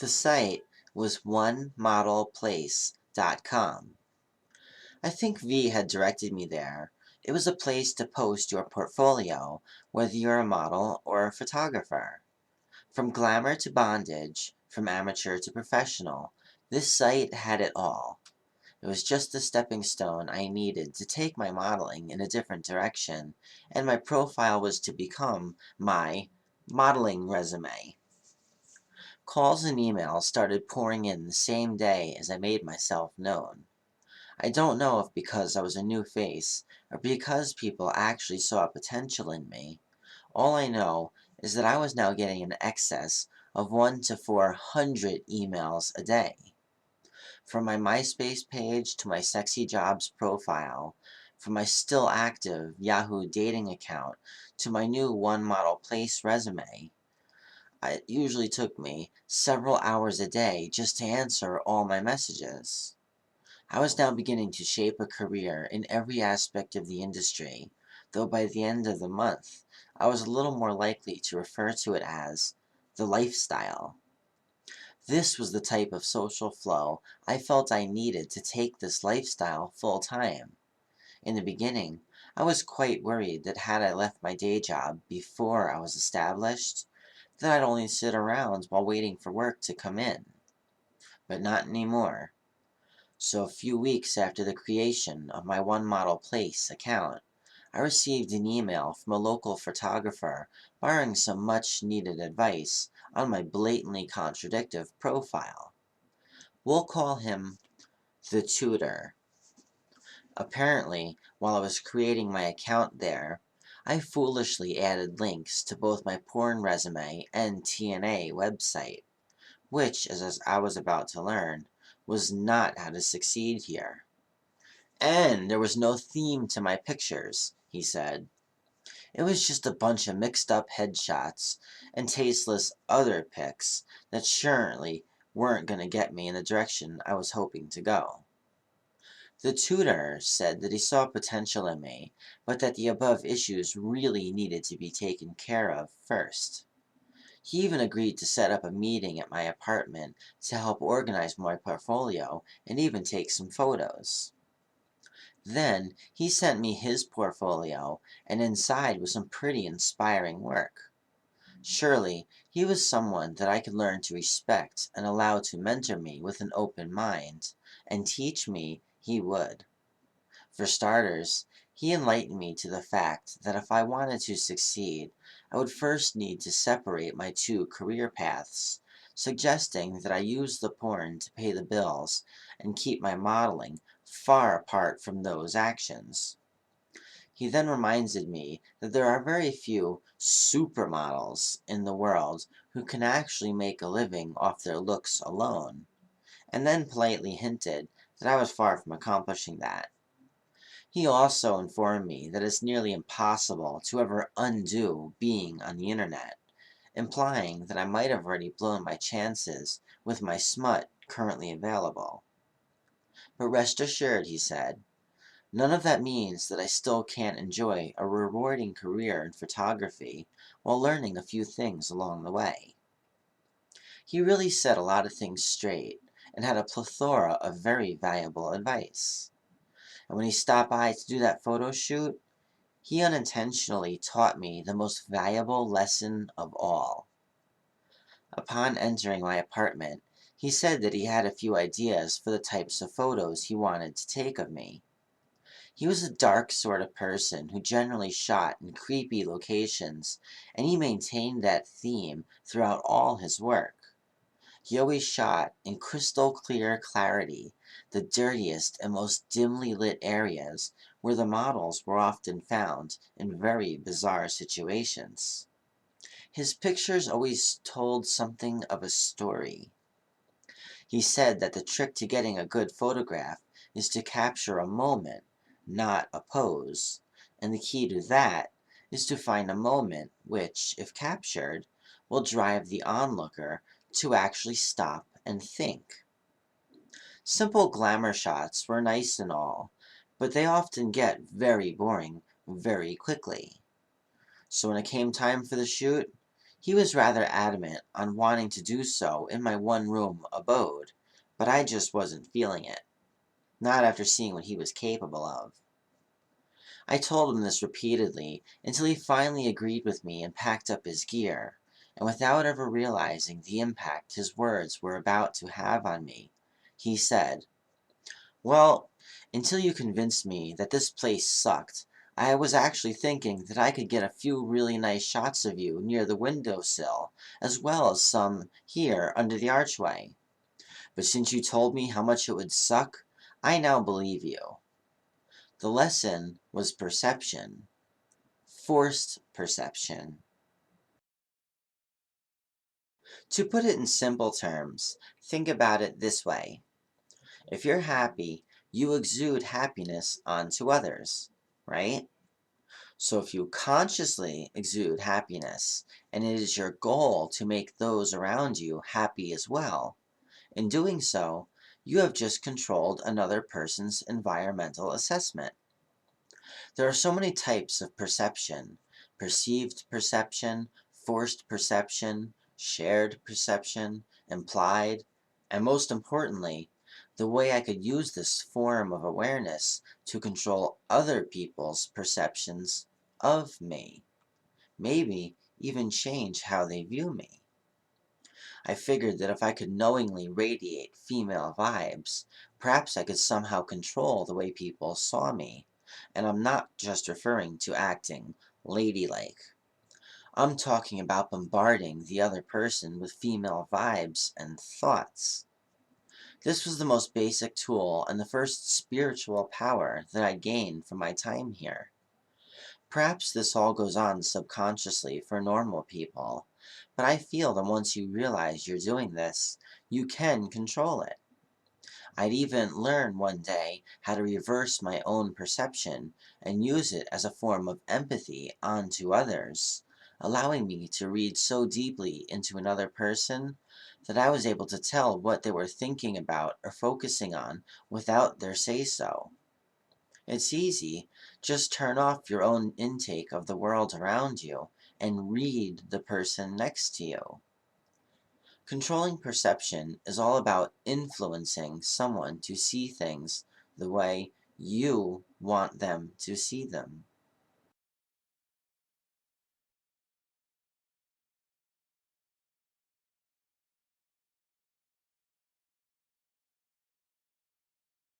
The site was onemodelplace.com. I think V had directed me there. It was a place to post your portfolio, whether you're a model or a photographer. From glamour to bondage, from amateur to professional, this site had it all. It was just the stepping stone I needed to take my modeling in a different direction, and my profile was to become my modeling resume. Calls and emails started pouring in the same day as I made myself known. I don't know if because I was a new face, or because people actually saw potential in me. All I know is that I was now getting an excess of 1 to 400 emails a day. From my MySpace page to my Sexy Jobs profile, from my still active Yahoo dating account to my new One Model Place resume, it usually took me several hours a day just to answer all my messages. I was now beginning to shape a career in every aspect of the industry, though by the end of the month, I was a little more likely to refer to it as the lifestyle. This was the type of social flow I felt I needed to take this lifestyle full time. In the beginning, I was quite worried that had I left my day job before I was established, that I'd only sit around while waiting for work to come in. But not anymore. So a few weeks after the creation of my One Model Place account, I received an email from a local photographer borrowing some much needed advice on my blatantly contradictive profile. We'll call him the tutor. Apparently, while I was creating my account there, I foolishly added links to both my porn resume and TNA website, which, as I was about to learn, was not how to succeed here. And there was no theme to my pictures, he said. It was just a bunch of mixed up headshots and tasteless other pics that surely weren't going to get me in the direction I was hoping to go. The tutor said that he saw potential in me, but that the above issues really needed to be taken care of first. He even agreed to set up a meeting at my apartment to help organize my portfolio and even take some photos. Then he sent me his portfolio, and inside was some pretty inspiring work. Surely he was someone that I could learn to respect and allow to mentor me with an open mind, and teach me he would. For starters, he enlightened me to the fact that if I wanted to succeed, I would first need to separate my two career paths, suggesting that I use the porn to pay the bills and keep my modeling far apart from those actions. He then reminded me that there are very few supermodels in the world who can actually make a living off their looks alone, and then politely hinted that I was far from accomplishing that. He also informed me that it's nearly impossible to ever undo being on the internet, implying that I might have already blown my chances with my smut currently available. But rest assured, he said, none of that means that I still can't enjoy a rewarding career in photography while learning a few things along the way. He really set a lot of things straight and had a plethora of very valuable advice. And when he stopped by to do that photo shoot, he unintentionally taught me the most valuable lesson of all. Upon entering my apartment, he said that he had a few ideas for the types of photos he wanted to take of me. He was a dark sort of person who generally shot in creepy locations, and he maintained that theme throughout all his work. He always shot in crystal clear clarity, the dirtiest and most dimly lit areas where the models were often found in very bizarre situations. His pictures always told something of a story. He said that the trick to getting a good photograph is to capture a moment, not a pose, and the key to that is to find a moment which, if captured, will drive the onlooker to actually stop and think. Simple glamour shots were nice and all, but they often get very boring very quickly. So when it came time for the shoot, He was rather adamant on wanting to do so in my one-room abode, but I just wasn't feeling it, not after seeing what he was capable of. I told him this repeatedly until he finally agreed with me and packed up his gear, and without ever realizing the impact his words were about to have on me, he said, "Well, until you convinced me that this place sucked, I was actually thinking that I could get a few really nice shots of you near the windowsill, as well as some here under the archway. But since you told me how much it would suck, I now believe you." The lesson was perception. Forced perception. To put it in simple terms, think about it this way. If you're happy, you exude happiness onto others, right? So if you consciously exude happiness, and it is your goal to make those around you happy as well, in doing so, you have just controlled another person's environmental assessment. There are so many types of perception: perceived perception, forced perception, shared perception, implied, and most importantly, the way I could use this form of awareness to control other people's perceptions of me, maybe even change how they view me. I figured that if I could knowingly radiate female vibes, perhaps I could somehow control the way people saw me. And I'm not just referring to acting ladylike. I'm talking about bombarding the other person with female vibes and thoughts. This was the most basic tool and the first spiritual power that I gained from my time here. Perhaps this all goes on subconsciously for normal people, but I feel that once you realize you're doing this, you can control it. I'd even learn one day how to reverse my own perception and use it as a form of empathy onto others, allowing me to read so deeply into another person that I was able to tell what they were thinking about or focusing on without their say-so. It's easy. Just turn off your own intake of the world around you and read the person next to you. Controlling perception is all about influencing someone to see things the way you want them to see them.